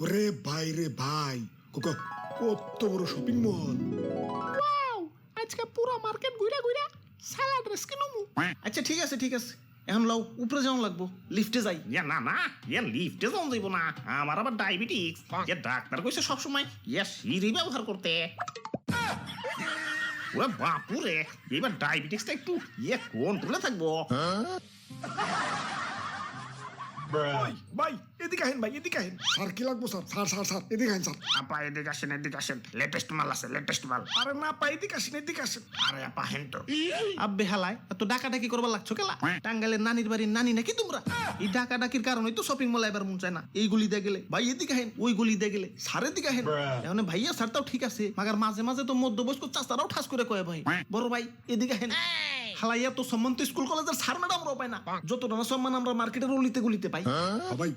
ওরে ভাই রে ভাই, কত বড় শপিং মল! ওয়াও, আজকে পুরো মার্কেট ঘুরে ঘুরে সারা ড্রেস কিনমু। আচ্ছা ঠিক আছে এখন লাও উপরে যাওয়া লাগবো, লিফটে যাই। না লিফটে যাওয়া যাইব না, আমার আবার ডায়াবেটিস। ডাক্তার কইছে সবসময় সিঁড়ি ব্যবহার করতে। ওরে বাপুরে, এবার ডায়াবেটিসটা একটু কন্ট্রোলে থাকবো। ওই ভাই, এদিকে আহেন ভাই, এদিকে আহেন। স্যার কি লাগবো স্যার? স্যার এদিকে আহেন স্যার। আপা এদিকে আসেন, লেটেস্ট মাল আছে, লেটেস্ট মাল। আরে না পা, এদিকে আসেন, এদিকে আসেন। আরে আপা হেন তো আব্বে হালায় এত ডাকাডাকি করবার লাগছো কেলা? টাঙ্গাইলের নানির বাড়ির নানি নাকি তোমরা? এই ডাকাডাকির কারণেই তো শপিং মলে এবার মন চায় না। এই গলি দিয়ে গেলে ভাই এদিকে হেন, ওই গলি দিয়ে গেলে সারের দিকে হেন। এখন ভাইয়া স্যারটাও ঠিক আছে, মাগার মাঝে মাঝে তো মধ্যবয়স্ক চাচারাও ঠাস করে কয় ভাই বড় ভাই এদিকে হেন। হালাইয়া তো সম্মান তো স্কুল কলেজের স্যার ম্যাডামরাও পায় না, যতটা না সম্মান আমরা মার্কেটের অলিতে গলিতে পাই। ভাই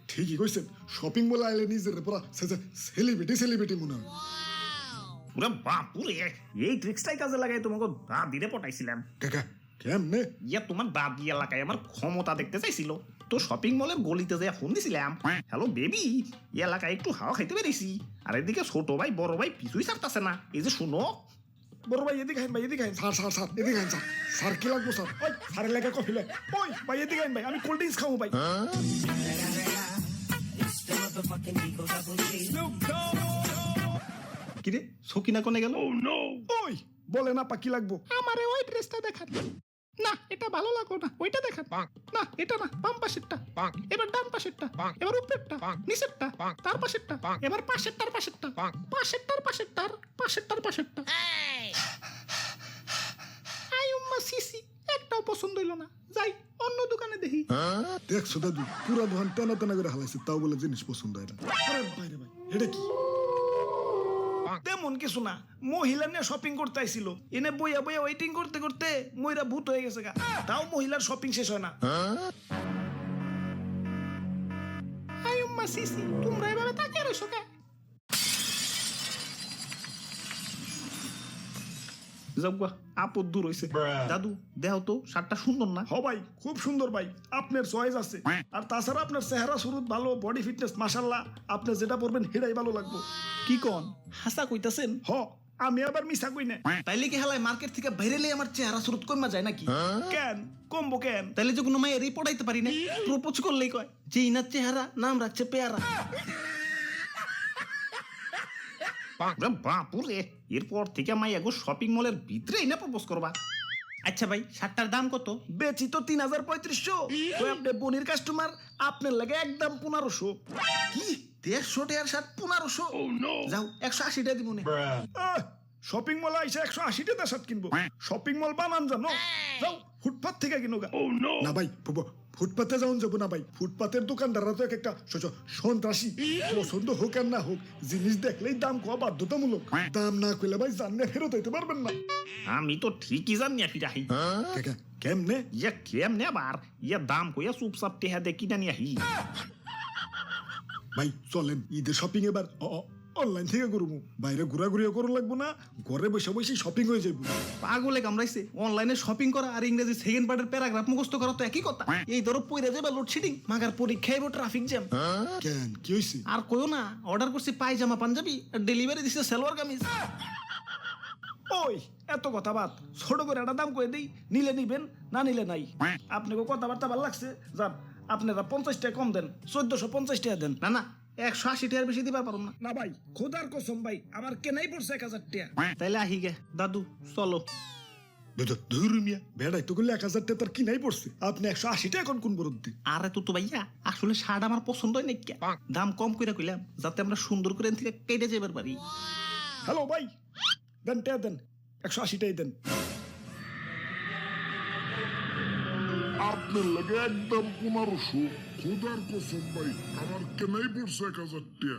ঠিকই কইছেন, শপিং মলে আইলে নিজের পুরা সেলিব্রিটি মনে হয়। ওরে বাপুরে, এই ট্রিক্সটাই কাজে লাগাই তোমাকে দাদিরে পটাইছিলাম। কাকা কেমনে? তোমার দাদি এলাকায় আমার ক্ষমতা দেখতে চাইছিল, তো শপিং মলের গলিতে যাই ফোন দিছিলাম, হ্যালো বেবি, এলাকায় একটু হাওয়া খাইতে পেরেছি। আর এদিকে ছোট ভাই বড় ভাই পিছুই ছাড়তাছে না। এই যে শুনো বড় ভাই, এদিকে আহেন ভাই, এদিকে আহেন। স্যার এদিকে আহেন স্যার। স্যার কি লাগবো স্যার? ওই স্যারের লেগে কফি লাই। ওই ভাই এদিকে আহেন ভাই, আমি কোল্ড ড্রিঙ্কস খাবো ভাই। কিরে সকিনা কোনে গেল? ওই বলে না পা, কি লাগবো? আমারে ওই ড্রেসটা দেখান। না এটা ভালো লাগলো না, ওইটা দেখান। না এটা না, বাম পাশেরটা, এবার ডান পাশেরটা, এবার উপরেরটা, নিচেরটা, তার পাশেরটা, এবার পাশেরটার পাশেরটা, পাশেরটার। আই উম্মা সিসি, একটাও পছন্দ হইল না, যাই অন্য দোকানে দেখি। দেখছো দাদু, পুরা দোকান টানা করে হালাইছে, তাও বলে জিনিস পছন্দ হয় না। আরে ভাই রে ভাই, এটা কি? তেমন কিছু না, মহিলা নিয়ে শপিং করতে আইছিল, এনে বইয়া ওয়েটিং করতে করতে মইরা ভূত হয়ে গেছে গা। তাও মহিলার শপিং শেষ হয় না। আই উম্মা সিসি, তোমরা এভাবে তাকিয়ে রইছো কে? যাওয়া আপদ দূর হইছে। দাদু দেহ তো শার্টটা সুন্দর না? হ ভাই, খুব সুন্দর ভাই, আপনার চয়েস আছে। আর তাছাড়া আপনার চেহারা শুরুত ভালো, বডি ফিটনেস মাশাআল্লাহ, আপনি যেটা পরবেন সেটাই ভালো লাগবো। কি কন হাসা কইতাছেন? হ, আমি আবার মিছা কই না। তাইলে কি হালায় মার্কেট থেকে বাইরেলে আমার চেহারা সুরত কমা যায় নাকি? কেন কমবো কেন? তাইলে যে কোনো মায়েরই পড়াইতে পারি না, প্রপোজ করলেই কয় যে ইনার চেহারা নাম রাখছে পেয়ারা। বাপুরে, এরপর থেকে মাইয়া গো শপিং মলের ভিতরে না প্রপোজ করবা। আচ্ছা ভাই শার্টটার দাম কত? বেচি তো ৩৩৫০। তো আপনি বনির কাস্টমার, আপনার লাগে একদম ১৫০০। কি ১৫০ টাকার শার্ট ১৫০০? যাও ১৮০ টাকা দিব। শপিং মলে আইসা ১৮০ টাকা শার্ট কিনবো? শপিং মল বানান জানো? যাও ফুটপাত থেকে কিনো গা। না ভাই, ফুটপাতে যাওন যাবো না ভাই, ফুটপাতের দোকানদাররা তো এক একটা সন্ত্রাসী। পছন্দ হোক আর না হোক, জিনিস দেখলেই দাম কোয়া বাধ্যতামূলক। দাম না কইলে ভাই জানলে ফেরত হইতে পারবেন না। আমি তো ঠিকই জানি ফিরাহি। কাকা কেমনে? কেমনে আবার দাম কইয়া চুপচাপ টেহা দেখি না নিয়াহি। ভাই চলেন ঈদের শপিং এবার অনলাইন থেকে করবো, বাইরে ঘোরাঘুরিও করুন লাগবো না, ঘরে বসে বসে শপিং হয়ে যাবো। পাগলে কামড়াইছে, অনলাইনে শপিং করা আর ইংরেজি সেকেন্ড পার্টের প্যারাগ্রাফ মুখস্থ করা তো একই কথা। এই ধরো পইরা যাবে লোডশেডিং, মাগার পরীক্ষা হইব ট্রাফিক জ্যাম। কেন কি হইছে? আর কইও না, অর্ডার করছি পায়জামা পাঞ্জাবি আর ডেলিভারি দিছে সালোয়ার কামিজ। ওই এত কথা বাদ, ছোট করে একটা দাম কয়ে দিই, নিলে নিবেন, না নিলে নাই। আপনাকে কথাবার্তা ভালো লাগছে, যান আপনারা ৫০ টাকা কম দেন, ১৪৫০ টাকা দেন। না ১৮০ টাকার বেশি দিবার পারুম না। না ভাই, খোদার কসম ভাই, আমার কেনাই পড়ছে ১০০০ টাকা। তাইলে আহি গে দাদু, চলো। ধুরুমিয়া বেড়াই তো করলে ১০০০ টাকা তার কিনাই পড়ছে, আপনি ১৮০ টাকা এখন কোন বরদ্দি? আরে তো ভাইয়া আসলে শার্ট আমার পছন্দ হয় নাকি, দাম কম কইরা কইলাম যাতে আমরা সুন্দর করে থেকে কেটে যাবার পারি। হ্যালো ভাই, দেন টাকা দেন, ১৮০ টাকাই দেন। আপনার লাগে একদম ১৫০০। খোদার কসম ভাই, আমার কেনাই পড়ছে ১০০০ টাকা।